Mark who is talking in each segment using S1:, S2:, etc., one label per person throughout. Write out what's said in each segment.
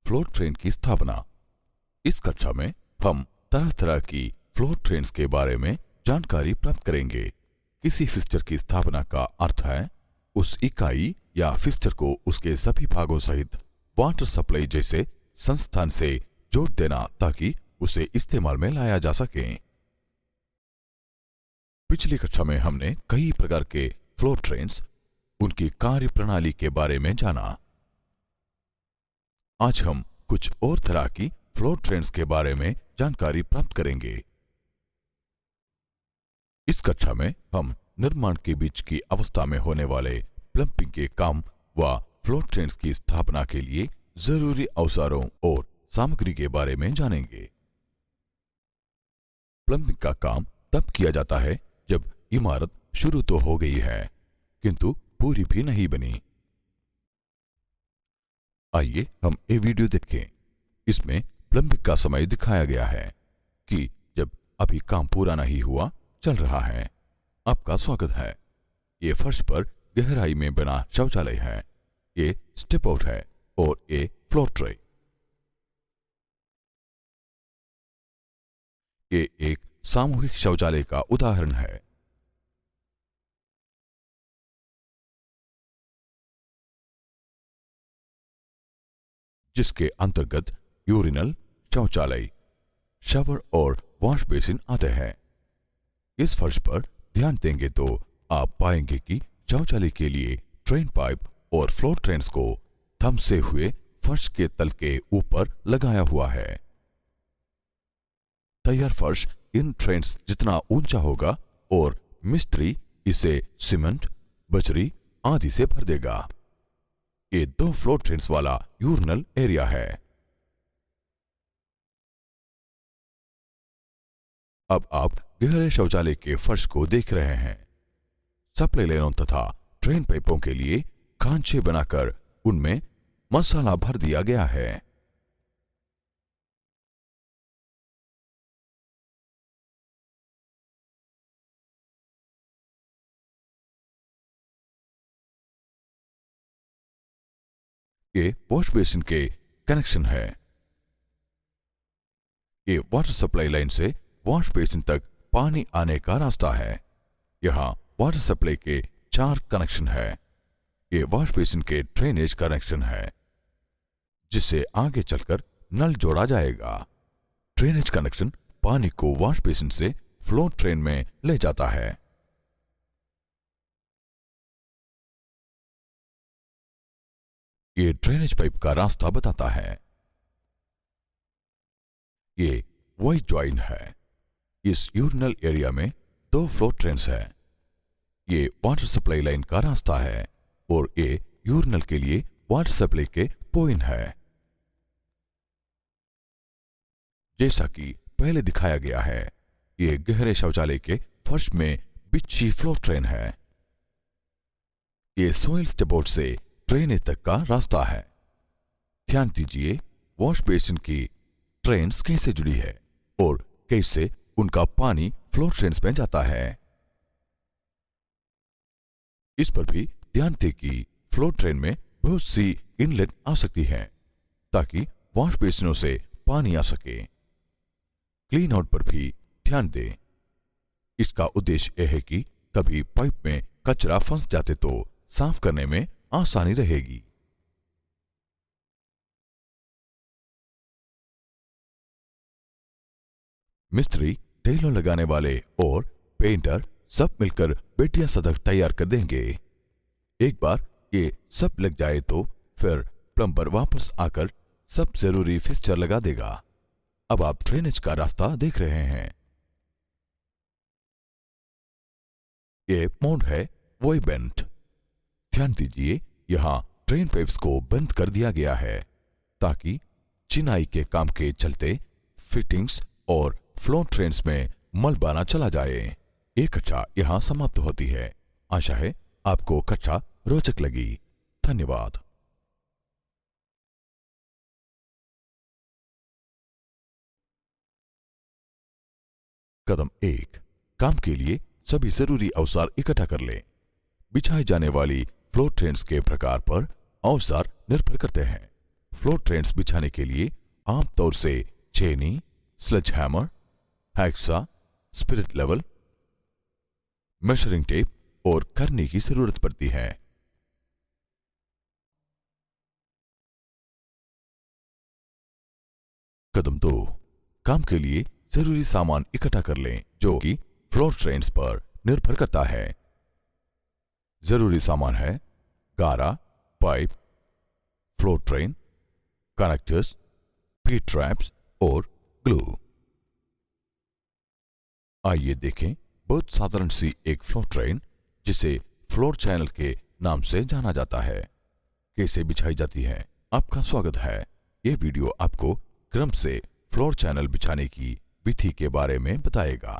S1: Floor train की स्थापना। इस कक्षा में हम तरह तरह की फ्लोर ट्रेन्स के बारे में जानकारी प्राप्त करेंगे। किसी फिक्सचर की स्थापना का अर्थ है उस इकाई या फिक्सचर को उसके सभी भागों सहित वाटर सप्लाई जैसे संस्थान से जोड़ देना ताकि उसे इस्तेमाल में लाया जा सके। पिछली कक्षा में हमने कई प्रकार के फ्लोर ट्रेन्स, उनकी कार्य प्रणाली के बारे में जाना। आज हम कुछ और तरह की फ्लोर ट्रेन्स के बारे में जानकारी प्राप्त करेंगे। इस कक्षा में हम निर्माण के बीच की अवस्था में होने वाले प्लम्बिंग के काम व फ्लोर ट्रेन्स की स्थापना के लिए जरूरी औजारों और सामग्री के बारे में जानेंगे। प्लम्बिंग का काम तब किया जाता है जब इमारत शुरू तो हो गई है किंतु पूरी भी नहीं बनी। आइए हम ये वीडियो देखें। इसमें प्लम्बिंग का समय दिखाया गया है कि जब अभी काम पूरा नहीं हुआ, चल रहा है। आपका स्वागत है। ये फर्श पर गहराई में बना शौचालय है, ये स्टेप आउट है और ये फ्लोर ट्रे। ये एक सामूहिक शौचालय का उदाहरण है। जिसके अंतर्गत यूरिनल, शौचालय, शावर और वॉश बेसिन आते हैं। इस फर्श पर ध्यान देंगे तो आप पाएंगे कि शौचालय के लिए ट्रेन पाइप और फ्लोर ट्रेन्स को थमसे हुए फर्श के तल के ऊपर लगाया हुआ है। तैयार फर्श इन ट्रेन्स जितना ऊंचा होगा और मिस्त्री इसे सीमेंट, बजरी आदि से भर देगा। ये 2 फ्लोर ट्रेन्स वाला यूरिनल एरिया है। अब आप गहरे शौचालय के फर्श को देख रहे हैं। सप्लाई लाइनों तथा ट्रेन पाइपों के लिए खांचे बनाकर उनमें मसाला भर दिया गया है। ये वॉश बेसिन के कनेक्शन है। ये वाटर सप्लाई लाइन से वॉश बेसिन तक पानी आने का रास्ता है। यहाँ वाटर सप्लाई के 4 कनेक्शन है। ये वॉश बेसिन के ड्रेनेज कनेक्शन है जिससे आगे चलकर नल जोड़ा जाएगा। ड्रेनेज कनेक्शन पानी को वॉश बेसिन से फ्लोर ट्रेन में ले जाता है। ये ड्रेनेज पाइप का रास्ता बताता है। ये वही ज्वाइन है। इस यूरिनल एरिया में 2 फ्लोर ट्रेन्स है। ये वाटर सप्लाई लाइन का रास्ता है और ये यूरिनल के लिए वाटर सप्लाई के पॉइंट है। जैसा कि पहले दिखाया गया है, ये गहरे शौचालय के फर्श में बिछी फ्लोर ट्रेन है। ये सोइल स्टेपआउट से ड्रेनेज तक का रास्ता है। ध्यान दीजिए वॉश बेसिन की ट्रेन्स कैसे जुड़ी है और कैसे उनका पानी फ्लोर ट्रेन्स में जाता है। इस पर भी ध्यान दें कि फ्लोर ट्रेन में बहुत सी इनलेट आ सकती हैं ताकि वॉश बेसिनों से पानी आ सके। क्लीन आउट पर भी ध्यान दें। इसका उद्देश्य यह है कि कभी पाइप में कचरा फंस जाते तो साफ करने में आसानी रहेगी। मिस्त्री, टाइलों लगाने वाले और पेंटर सब मिलकर बेटियां सड़क तैयार कर देंगे। एक बार ये सब लग जाए तो फिर प्लम्बर वापस आकर सब जरूरी फिक्सचर लगा देगा। अब आप ड्रेनेज का रास्ता देख रहे हैं। ये मोड है वॉय बेंट। ध्यान दीजिए यहां ट्रेन पाइप्स को बंद कर दिया गया है ताकि चिनाई के काम के चलते फिटिंग्स और फ्लोर ट्रेन्स में मलबा न चला जाए। एक कक्षा यहां समाप्त होती है। आशा है आपको कक्षा रोचक लगी। धन्यवाद। कदम 1, काम के लिए सभी जरूरी औजार इकट्ठा कर लें। बिछाई जाने वाली फ्लोर ट्रेन्स के प्रकार पर औजार निर्भर करते हैं। फ्लोर ट्रेन्स बिछाने के लिए आमतौर से चेनी, sledge hammer, hacksaw, spirit level, measuring tape और करने की जरूरत पड़ती है। कदम 2, काम के लिए जरूरी सामान इकट्ठा कर लें, जो कि फ्लोर ट्रेन्स पर निर्भर करता है। जरूरी सामान है गारा, pipe, floor train, connectors, P traps और ग्लू। आइए देखें बहुत साधारण सी एक फ्लोर ट्रेन, जिसे फ्लोर चैनल के नाम से जाना जाता है, कैसे बिछाई जाती है। आपका स्वागत है। यह वीडियो आपको क्रम से फ्लोर चैनल बिछाने की विधि के बारे में बताएगा।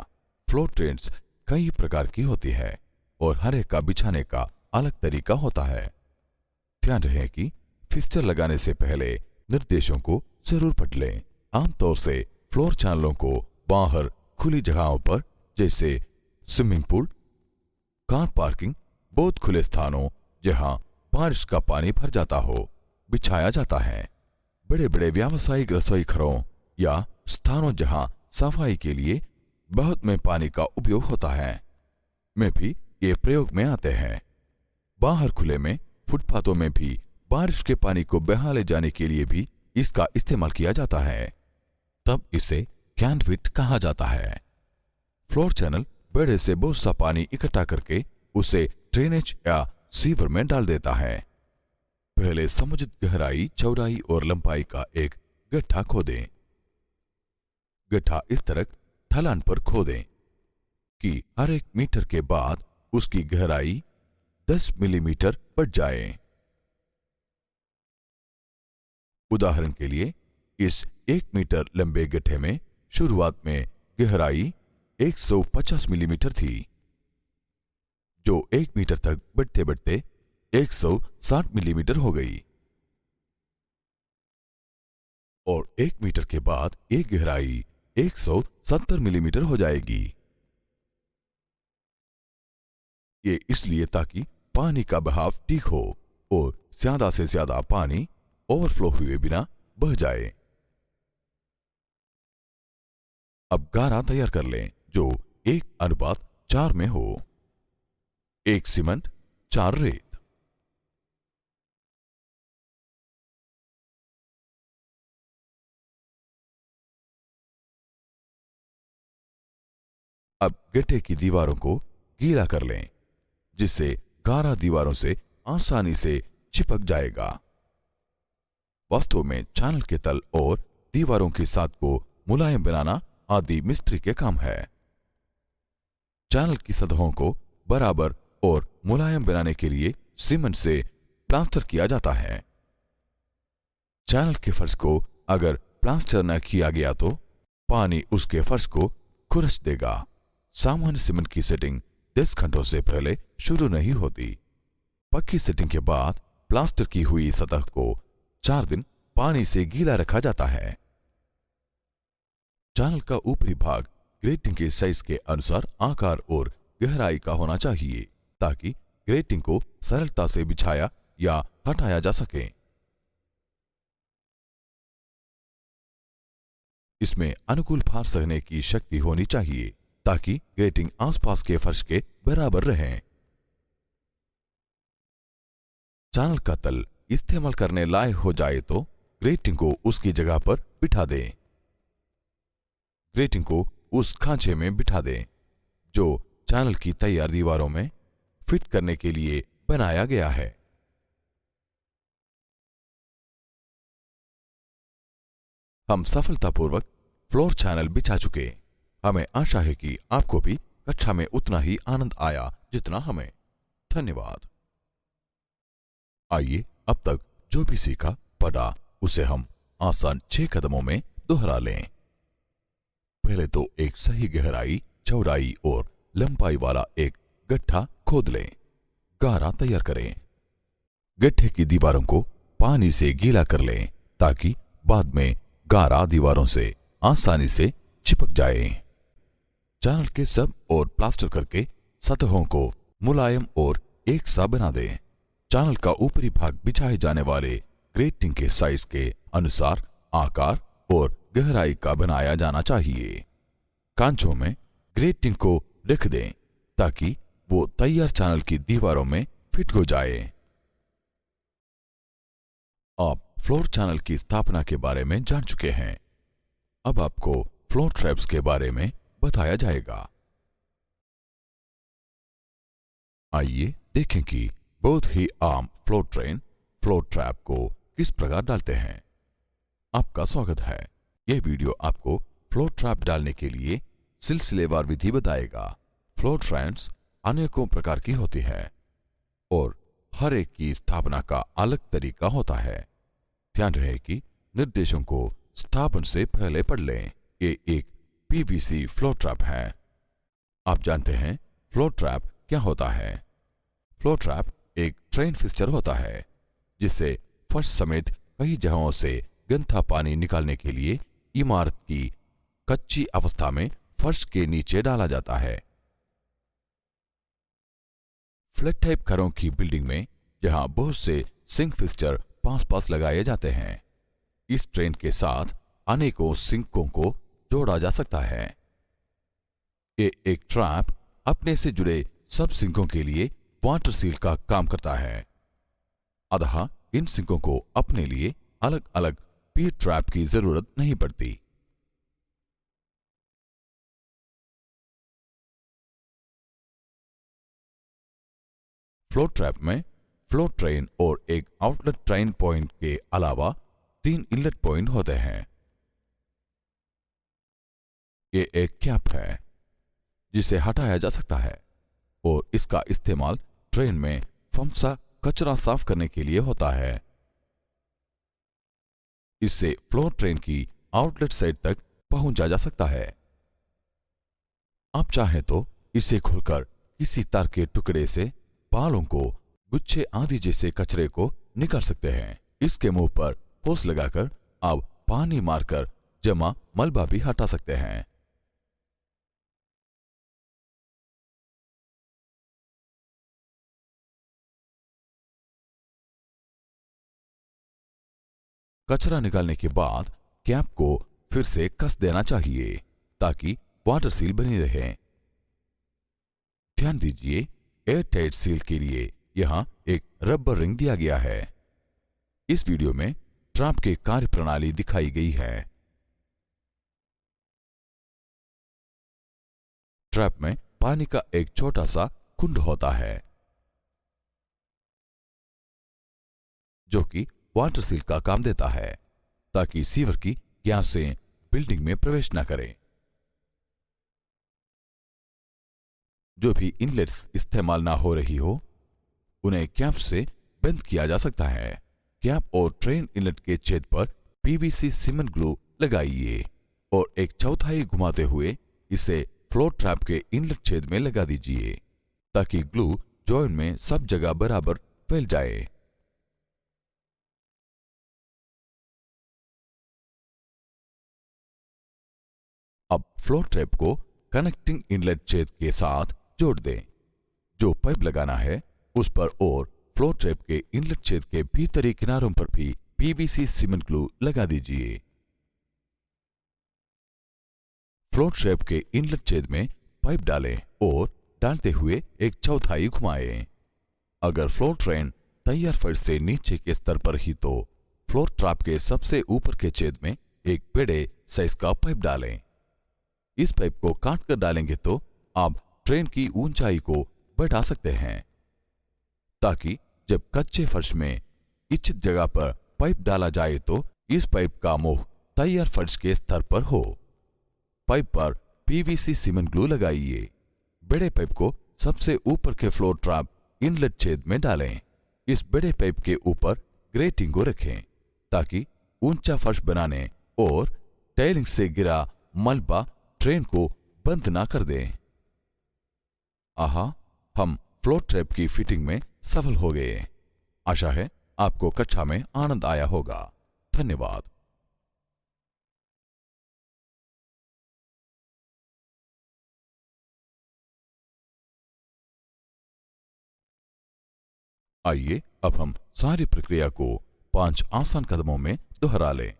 S1: फ्लोर ट्रेन्स कई प्रकार की होती है और हर एक का बिछाने का अलग तरीका होता है। ध्यान रहे कि फिक्सचर लगाने से पहले निर्देशों को जरूर पढ़ लें। आमतौर से फ्लोर चैनलों को बाहर खुली जगहों पर, जैसे स्विमिंग पूल, कार पार्किंग, बहुत खुले स्थानों जहां बारिश का पानी भर जाता हो, बिछाया जाता है। बड़े बड़े व्यावसायिक रसोई घरों या स्थानों जहां सफाई के लिए बहुत में पानी का उपयोग होता है में भी ये प्रयोग में आते हैं। बाहर खुले में फुटपाथों में भी बारिश के पानी को बहा ले जाने के लिए भी इसका इस्तेमाल किया जाता है। तब इसे कैनविट कहा जाता है। फ्लोर चैनल बड़े से बहुत सा पानी इकट्ठा करके उसे ड्रेनेज या सीवर में डाल देता है। पहले समुचित गहराई, चौड़ाई और लंबाई का एक गड्ढा खोदें। गड्ढा इस तरह ढलान पर खोदें कि हर 1 मीटर के बाद उसकी गहराई 10 मिलीमीटर बढ़ जाए। उदाहरण के लिए इस 1 मीटर लंबे गड्ढे में शुरुआत में गहराई 150 मिलीमीटर थी, जो 1 मीटर तक बढ़ते बढ़ते 160 मिलीमीटर हो गई और 1 मीटर के बाद एक गहराई 170 मिलीमीटर हो जाएगी। ये इसलिए ताकि पानी का बहाव ठीक हो और ज्यादा से ज्यादा पानी ओवरफ्लो हुए बिना बह जाए। अब गारा तैयार कर लें, जो 1:4 में हो। 1 सीमेंट, 4 रेत। अब गड्ढे की दीवारों को गीला कर लें, जिससे गारा दीवारों से आसानी से चिपक जाएगा। वास्तव में चैनल के तल और दीवारों की सात को मुलायम बनाना आदि मिस्त्री के काम है। चैनल की सतहों को बराबर और मुलायम बनाने के लिए सीमेंट से प्लास्टर किया जाता है। चैनल के फर्श को अगर प्लास्टर न किया गया तो पानी उसके फर्श को खुरच देगा। सामान्य सीमेंट की सेटिंग 10 घंटों से पहले शुरू नहीं होती। पक्की सेटिंग के बाद प्लास्टर की हुई सतह को 4 दिन पानी से गीला रखा जाता है। चैनल का ऊपरी भाग ग्रेटिंग के साइज के अनुसार आकार और गहराई का होना चाहिए, ताकि ग्रेटिंग को सरलता से बिछाया या हटाया जा सके। इसमें अनुकूल भार सहने की शक्ति होनी चाहिए, ताकि ग्रेटिंग आसपास के फर्श के बराबर रहे। चैनल का तल इस्तेमाल करने लायक हो जाए तो ग्रेटिंग को उसकी जगह पर बिठा दें। ग्रेटिंग को उस खांचे में बिठा दें जो चैनल की तैयार दीवारों में फिट करने के लिए बनाया गया है। हम सफलतापूर्वक फ्लोर चैनल बिछा चुके। हमें आशा है कि आपको भी कक्षा में उतना ही आनंद आया जितना हमें। धन्यवाद। आइए अब तक जो भी सीखा पढ़ा उसे हम आसान 6 कदमों में दोहरा लें। पहले तो एक सही गहराई, चौड़ाई और लंबाई वाला एक गड्ढा खोद लें। गारा तैयार करें। गड्ढे की दीवारों को पानी से गीला कर लें, ताकि बाद में गारा दीवारों से आसानी से चिपक जाए। चैनल के सब और प्लास्टर करके सतहों को मुलायम और एक सा बना दें। चैनल का ऊपरी भाग बिछाए जाने वाले ग्रेटिंग के साइज के अनुसार आकार और गहराई का बनाया जाना चाहिए। कांचों में ग्रेटिंग को रख दें ताकि वो तैयार चैनल की दीवारों में फिट हो जाए। आप फ्लोर चैनल की स्थापना के बारे में जान चुके हैं। अब आपको फ्लोर ट्रैप्स के बारे में बताया जाएगा। आइए देखें कि बहुत ही आम फ्लोर ट्रैप को किस प्रकार डालते हैं। आपका स्वागत है। यह वीडियो आपको फ्लोर ट्रैप डालने के लिए सिलसिलेवार विधि बताएगा। फ्लोर ट्रैप्स अनेकों प्रकार की होती है और हर एक की स्थापना का अलग तरीका होता है। ध्यान रहे कि निर्देशों को स्थापन से पहले पढ़ लें। ये एक पीवीसी फ्लोर ट्रैप है। आप जानते हैं फ्लोर ट्रैप क्या होता है। फ्लोर ट्रैप एक ट्रेन फिक्सचर होता है जिससे फर्श समेत कई जगहों से गंदा पानी निकालने के लिए इमारत की कच्ची अवस्था में फर्श के नीचे डाला जाता है। फ्लैट टाइप घरों की बिल्डिंग में जहां बहुत से सिंक फिक्सचर पास लगाए जाते हैं, इस ट्रेन के साथ अनेकों सिंकों को जोड़ा जा सकता है। ये एक ट्रैप अपने से जुड़े सब सिंकों के लिए वाटर सील का काम करता है। अतः इन सिंकों को अपने लिए अलग अलग पी ट्रैप की जरूरत नहीं पड़ती। फ्लोर ट्रैप में फ्लोर ट्रेन और एक आउटलेट ट्रेन पॉइंट के अलावा 3 इनलेट पॉइंट होते हैं। ये एक कैप है जिसे हटाया जा सकता है और इसका इस्तेमाल ट्रेन में फंसा कचरा साफ करने के लिए होता है। इससे फ्लोर ट्रेन की आउटलेट साइड तक पहुंचा जा सकता है। आप चाहें तो इसे खोलकर किसी तार के टुकड़े से बालों को, गुच्छे आदि जैसे कचरे को निकाल सकते हैं। इसके मुंह पर होस लगाकर आप पानी मारकर जमा मलबा भी हटा सकते हैं। कचरा निकालने के बाद कैप को फिर से कस देना चाहिए ताकि वाटर सील बनी रहे। ध्यान दीजिए, एयर टाइट सील के लिए यहां एक रबर रिंग दिया गया है। इस वीडियो में ट्रैप की कार्यप्रणाली दिखाई गई है। ट्रैप में पानी का एक छोटा सा कुंड होता है जो कि वाटर सील का काम देता है ताकि सीवर की गैसें बिल्डिंग में प्रवेश न करें। जो भी इनलेट्स इस्तेमाल ना हो रही हो उन्हें कैप से बंद किया जा सकता है। कैप और ट्रेन इनलेट के छेद पर पीवीसी सीमेंट ग्लू लगाइए और 1/4 घुमाते हुए इसे फ्लोर ट्रैप के इनलेट छेद में लगा दीजिए ताकि ग्लू जॉइंट में सब जगह बराबर फैल जाए। अब फ्लोर ट्रैप को कनेक्टिंग इनलेट छेद के साथ जोड़ दें। जो पाइप लगाना है उस पर और फ्लोर ट्रैप के इनलेट छेद के भीतरी किनारों पर भी पीवीसी सीमेंट ग्लू लगा दीजिए। फ्लोर ट्रैप के इनलेट छेद में पाइप डालें और डालते हुए 1/4 घुमाएं। अगर फ्लोर ट्रेन तैयार फर्श से नीचे के स्तर पर ही तो फ्लोर ट्रैप के सबसे ऊपर के छेद में एक बड़े साइज का पाइप डालें। इस पाइप को काट कर डालेंगे तो आप ट्रेन की ऊंचाई को बढ़ा सकते हैं ताकि जब कच्चे फर्श में इच्छित जगह पर पाइप डाला जाए तो इस पाइप का मुंह तैयार फर्श के स्तर पर हो। पाइप पर पीवीसी सीमेंट ग्लू लगाइए। बड़े पाइप को सबसे ऊपर के फ्लोर ट्रैप इनलेट छेद में डालें। इस बड़े पाइप के ऊपर ग्रेटिंग को रखें ताकि ऊंचा फर्श बनाने और टाइलिंग से गिरा मलबा ट्रेन को बंद ना कर दें। आहा, हम फ्लोर ट्रैप की फिटिंग में सफल हो गए। आशा है आपको कक्षा में आनंद आया होगा। धन्यवाद। आइए अब हम सारी प्रक्रिया को 5 आसान कदमों में दोहरा लें।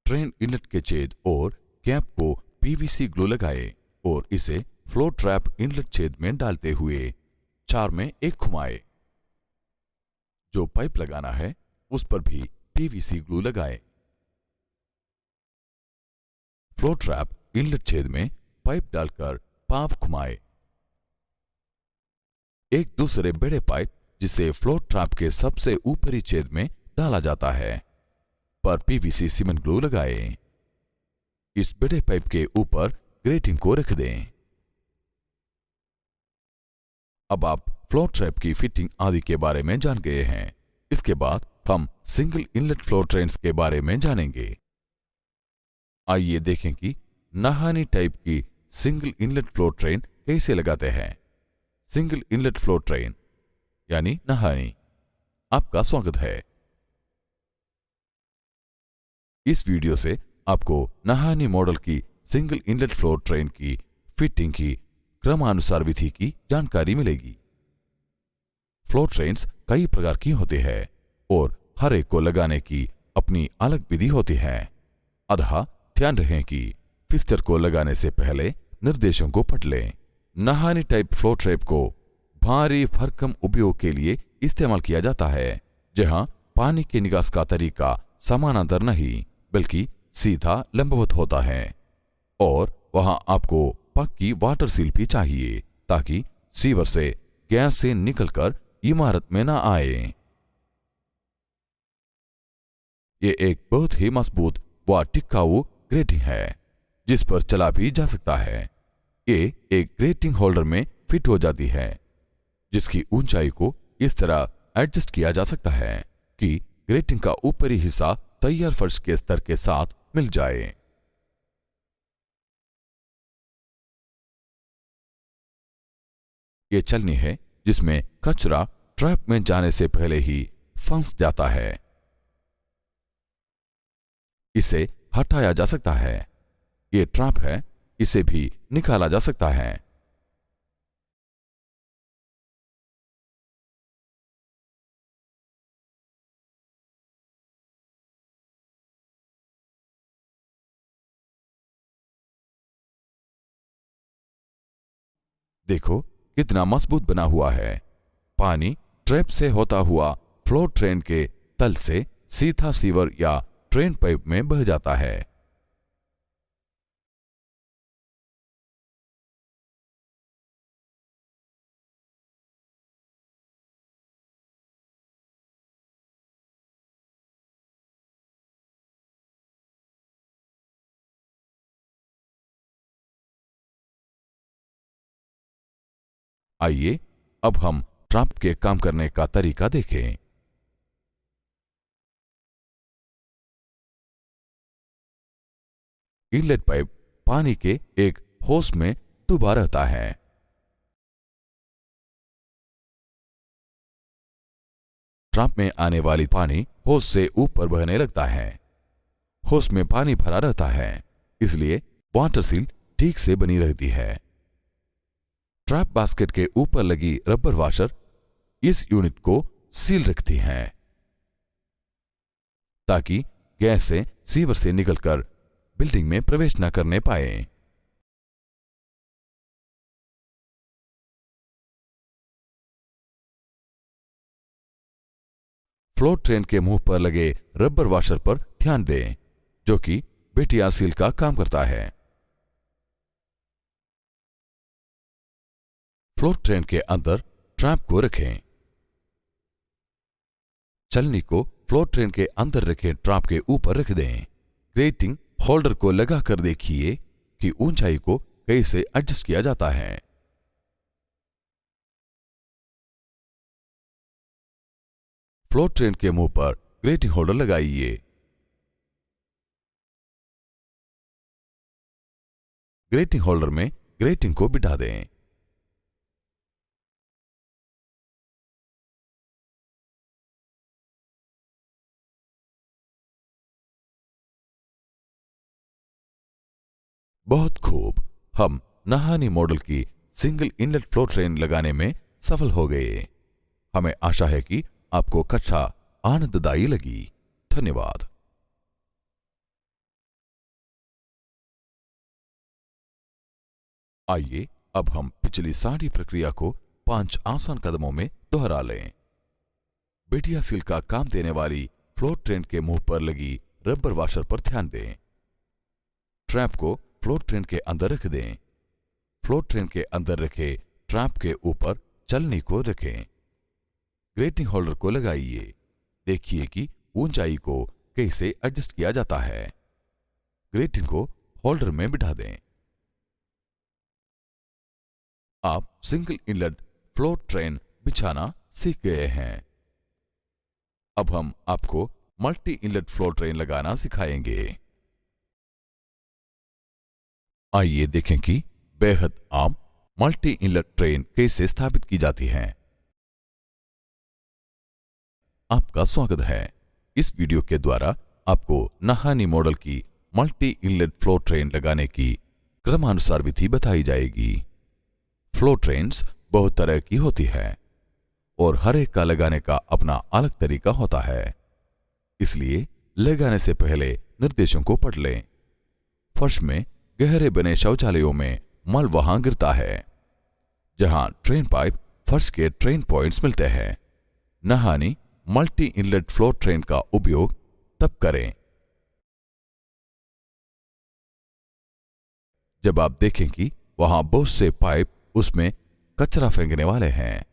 S1: ट्रेन इनलेट के छेद और कैप को पीवीसी ग्लू लगाएं और इसे फ्लो ट्रैप इनलेट छेद में डालते हुए 4 में 1 घुमाएं। जो पाइप लगाना है उस पर भी पीवीसी ग्लू लगाएं। फ्लो ट्रैप इनलेट छेद में पाइप डालकर पाव घुमाएं। एक दूसरे बड़े पाइप जिसे फ्लो ट्रैप के सबसे ऊपरी छेद में डाला जाता है पर पीवीसी सीमेंट ग्लू लगाएं। इस बड़े पाइप के ऊपर ग्रेटिंग को रख दें। अब आप फ्लो ट्रैप की फिटिंग आदि के बारे में जान गए हैं। इसके बाद हम सिंगल इनलेट फ्लो ट्रेन्स के बारे में जानेंगे। आइए देखें कि नहानी टाइप की सिंगल इनलेट फ्लो ट्रेन कैसे लगाते हैं। सिंगल इनलेट फ्लो ट्रेन यानी नहानी। आपका स्वागत है। इस वीडियो से आपको नहानी मॉडल की सिंगल इनलेट फ्लो ट्रेन की फिटिंग की क्रमानुसार विधि की जानकारी मिलेगी। फ्लो ट्रेन्स कई प्रकार की होती है और हर एक को लगाने की अपनी अलग विधि होती है। अतः ध्यान रखें कि फिक्सचर को लगाने से पहले निर्देशों को पढ़ लें। नहानी टाइप फ्लो ट्रैप को भारी भरकम उपयोग के लिए इस्तेमाल किया जाता है, जहां पानी के निकास का तरीका समानांतर नहीं बल्कि सीधा लंबवत होता है और वहां आपको पक्की वाटर सील भी चाहिए ताकि सीवर से गैस से निकलकर इमारत में न आए। ये एक बहुत ही मजबूत व टिकाऊ ग्रेटिंग है जिस पर चला भी जा सकता है। ये एक ग्रेटिंग होल्डर में फिट हो जाती है जिसकी ऊंचाई को इस तरह एडजस्ट किया जा सकता है कि ग्रेटिंग का ऊपरी हिस्सा तैयार फर्श के स्तर के साथ मिल जाए। ये चलनी है जिसमें कचरा ट्रैप में जाने से पहले ही फंस जाता है। इसे हटाया जा सकता है। ये ट्रैप है, इसे भी निकाला जा सकता है। देखो कितना मजबूत बना हुआ है। पानी ट्रैप से होता हुआ फ्लो ट्रेन के तल से सीधा सीवर या ट्रेन पाइप में बह जाता है। आइए अब हम ट्रैप के काम करने का तरीका देखें। इनलेट पाइप पानी के एक होस में डूबा रहता है। ट्रैप में आने वाली पानी होस से ऊपर बहने लगता है। होस में पानी भरा रहता है, इसलिए वाटर सील ठीक से बनी रहती है। ट्रैप बास्केट के ऊपर लगी रबर वाशर इस यूनिट को सील रखती हैं ताकि गैस से सीवर से निकलकर बिल्डिंग में प्रवेश न करने पाए। फ्लो ट्रेन के मुंह पर लगे रबर वाशर पर ध्यान दें, जो कि बेटिया सील का काम करता है। फ्लो ट्रेन के अंदर ट्रैप को रखें। चलनी को फ्लो ट्रेन के अंदर रखे ट्रैप के ऊपर रख दें। ग्रेटिंग होल्डर को लगाकर देखिए कि ऊंचाई को कैसे एडजस्ट किया जाता है। फ्लो ट्रेन के मुंह पर ग्रेटिंग होल्डर लगाइए। ग्रेटिंग होल्डर में ग्रेटिंग को बिठा दें। बहुत खूब, हम नहानी मॉडल की सिंगल इनलेट फ्लो ट्रेन लगाने में सफल हो गए। हमें आशा है कि आपको कक्षा आनंददायी लगी। धन्यवाद। आइए अब हम पिछली सारी प्रक्रिया को 5 आसान कदमों में दोहरा लें। बेटिया सील का काम देने वाली फ्लोर ट्रेन के मुंह पर लगी रबर वॉशर पर ध्यान दें। ट्रैप को फ्लोर ट्रेन के अंदर रख दें। फ्लोर ट्रेन के अंदर रखे ट्रैप के ऊपर चलनी को रखें। ग्रेटिंग होल्डर को लगाइए। देखिए कि ऊंचाई को कैसे एडजस्ट किया जाता है। ग्रेटिंग को होल्डर में बिठा दें। आप सिंगल इनलेट फ्लोर ट्रेन बिछाना सीख गए हैं। अब हम आपको मल्टी इनलेट फ्लोर ट्रेन लगाना सिखाएंगे। आइए देखें कि बेहद आम मल्टी इनलेट ट्रेन कैसे स्थापित की जाती है। आपका स्वागत है। इस वीडियो के द्वारा आपको नाहानी मॉडल की मल्टी इनलेट फ्लोर ट्रेन लगाने की क्रमानुसार विधि बताई जाएगी। फ्लोर ट्रेन्स बहुत तरह की होती है और हर एक का लगाने का अपना अलग तरीका होता है, इसलिए लगाने से पहले निर्देशों को पढ़ लें। फर्श में गहरे बने शौचालयों में मल वहां गिरता है जहां ट्रेन पाइप फर्श के ट्रेन पॉइंट्स मिलते हैं। नहानी मल्टी इनलेट फ्लोर ट्रेन का उपयोग तब करें जब आप देखें कि वहां बहुत से पाइप उसमें कचरा फेंकने वाले हैं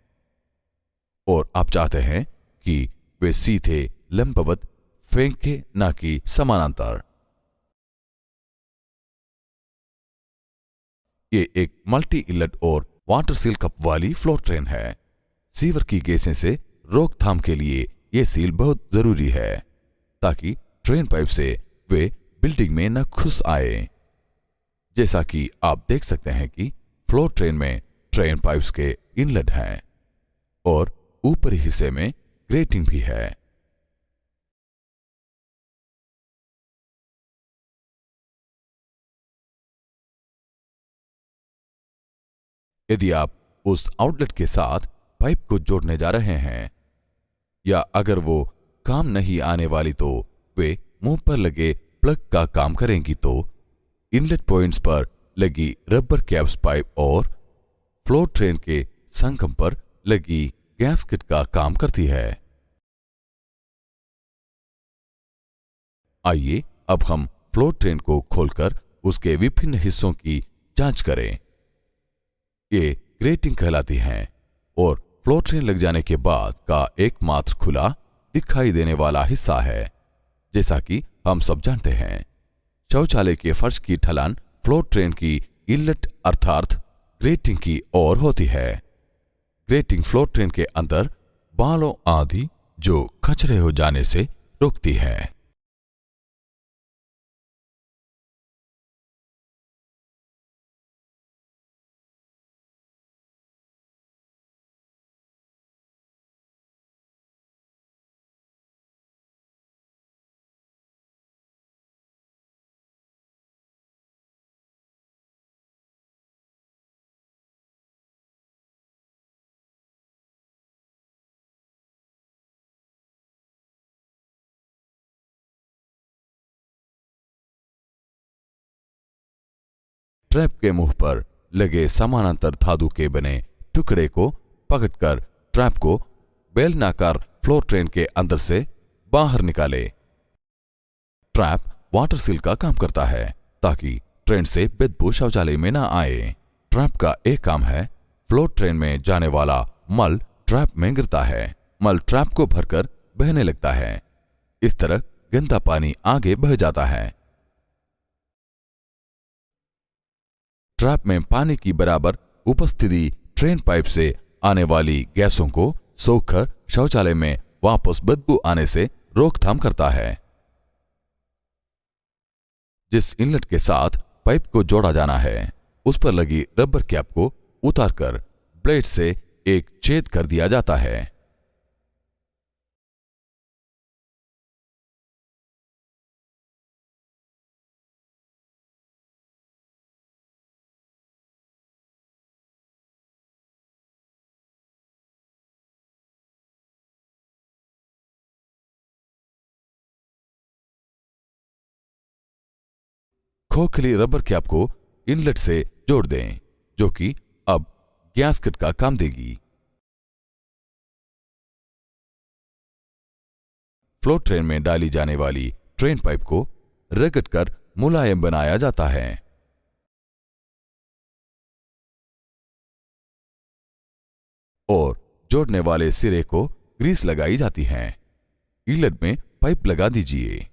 S1: और आप चाहते हैं कि वे सीधे लंबवत फेंके, ना कि समानांतर। ये एक मल्टी इनलेट और वाटर सील कप वाली फ्लोर ट्रेन है। सीवर की गैसें से रोकथाम के लिए यह सील बहुत जरूरी है ताकि ट्रेन पाइप से वे बिल्डिंग में न घुस आए। जैसा कि आप देख सकते हैं कि फ्लोर ट्रेन में ट्रेन पाइप्स के इनलेट हैं और ऊपरी हिस्से में ग्रेटिंग भी है। यदि आप उस आउटलेट के साथ पाइप को जोड़ने जा रहे हैं या अगर वो काम नहीं आने वाली तो वे मुंह पर लगे प्लग का काम करेंगी, तो इनलेट पॉइंट्स पर लगी रबर कैप्स पाइप और फ्लोर ट्रेन के संगम पर लगी गैस्केट का काम करती है। आइए अब हम फ्लोर ट्रेन को खोलकर उसके विभिन्न हिस्सों की जांच करें। ये ग्रेटिंग कहलाती हैं और फ्लोर ट्रेन लग जाने के बाद का एकमात्र खुला दिखाई देने वाला हिस्सा है। जैसा कि हम सब जानते हैं, शौचालय के फर्श की ढलान फ्लोर ट्रेन की इनलेट अर्थात ग्रेटिंग की ओर होती है। ग्रेटिंग फ्लोर ट्रेन के अंदर बालों आदि जो कचरे हो जाने से रोकती है। ट्रैप के मुंह पर लगे समानांतर धातु के बने टुकड़े को पकड़कर ट्रैप को बेलनाकार फ्लोर ट्रेन के अंदर से बाहर निकाले। ट्रैप वाटर सील का काम करता है ताकि ट्रेन से बदबू शौचालय में ना आए। ट्रैप का एक काम है, फ्लोर ट्रेन में जाने वाला मल ट्रैप में गिरता है। मल ट्रैप को भरकर बहने लगता है। इस तरह गंदा पानी आगे बह जाता है। ट्रैप में पानी की बराबर उपस्थिति ट्रेन पाइप से आने वाली गैसों को सोखकर शौचालय में वापस बदबू आने से रोकथाम करता है। जिस इनलेट के साथ पाइप को जोड़ा जाना है, उस पर लगी रबर कैप को उतारकर ब्लेड से एक छेद कर दिया जाता है। खोखली रबर कैप को इनलेट से जोड़ दें, जो कि अब गैस्केट का काम देगी। फ्लोट ट्रेन में डाली जाने वाली ट्रेन पाइप को रगड़ कर मुलायम बनाया जाता है और जोड़ने वाले सिरे को ग्रीस लगाई जाती है। इनलेट में पाइप लगा दीजिए।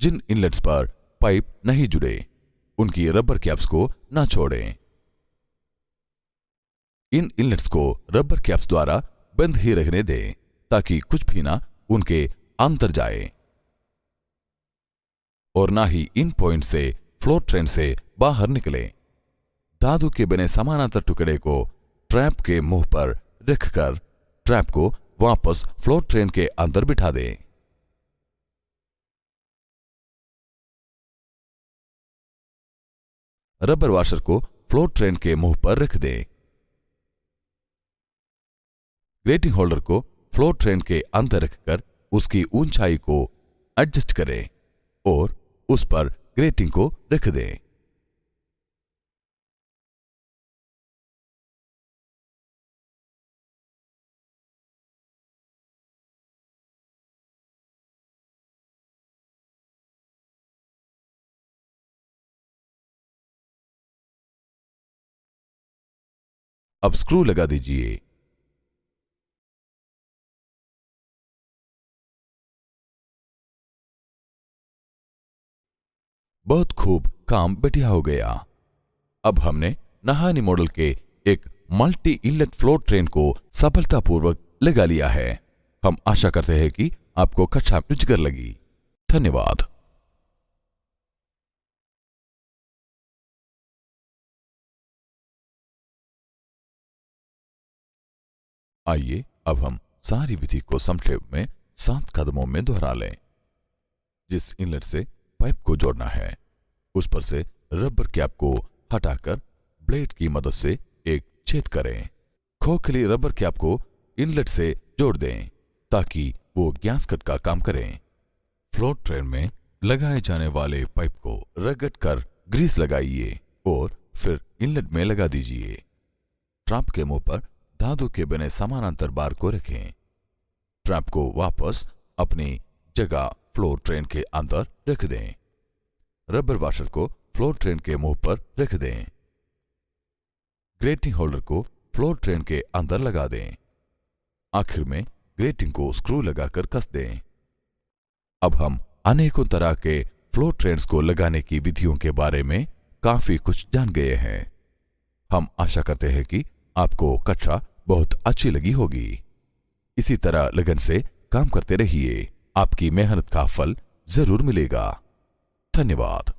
S1: जिन इनलेट्स पर पाइप नहीं जुड़े, उनकी रबर कैप्स को ना छोड़ें। इन इनलेट्स को रबर कैप्स द्वारा बंद ही रहने दें, ताकि कुछ भी ना उनके अंदर जाए और ना ही इन पॉइंट से फ्लोट ट्रेन से बाहर निकले। धातु के बने समानांतर टुकड़े को ट्रैप के मुंह पर रखकर ट्रैप को वापस फ्लोट ट्रेन के अंदर बिठा दें। रबर वॉशर को फ्लोट ट्रेन के मुंह पर रख दें। ग्रेटिंग होल्डर को फ्लोट ट्रेन के अंदर रखकर उसकी ऊंचाई को एडजस्ट करें और उस पर ग्रेटिंग को रख दें। अब स्क्रू लगा दीजिए। बहुत खूब, काम बढ़िया हो गया। अब हमने नहानी मॉडल के एक मल्टी इनलेट फ्लोट ट्रेन को सफलतापूर्वक लगा लिया है। हम आशा करते हैं कि आपको कक्षा रुचिकर लगी। धन्यवाद। आइए अब हम सारी विधि को संक्षेप में 7 कदमों में दोहरा लें। जिस इनलेट से पाइप को जोड़ना है, उस पर से रबर कैप को हटाकर ब्लेड की मदद से एक छेद करें। खोखली रबर कैप को इनलेट से जोड़ दें, ताकि वो गैस्केट का काम करें। फ्लोट ट्रेन में लगाए जाने वाले पाइप को रगड़ कर ग्रीस लगाइए और फिर इनलेट में लगा दीजिए। ट्रैप के मुंह पर धातु के बने समानांतर बार को रखें। ट्रैप को वापस अपनी जगह फ्लोट ट्रेन के अंदर रख दें। रबर वॉशर को फ्लोट ट्रेन के मुंह पर रख दें। ग्रेटिंग होल्डर को फ्लोट ट्रेन के अंदर लगा दें। आखिर में ग्रेटिंग को स्क्रू लगाकर कस दें। अब हम अनेकों तरह के फ्लोट ट्रेन्स को लगाने की विधियों के बारे में काफी कुछ जान गए हैं। हम आशा करते हैं कि आपको कक्षा बहुत अच्छी लगी होगी। इसी तरह लगन से काम करते रहिए, आपकी मेहनत का फल जरूर मिलेगा। धन्यवाद।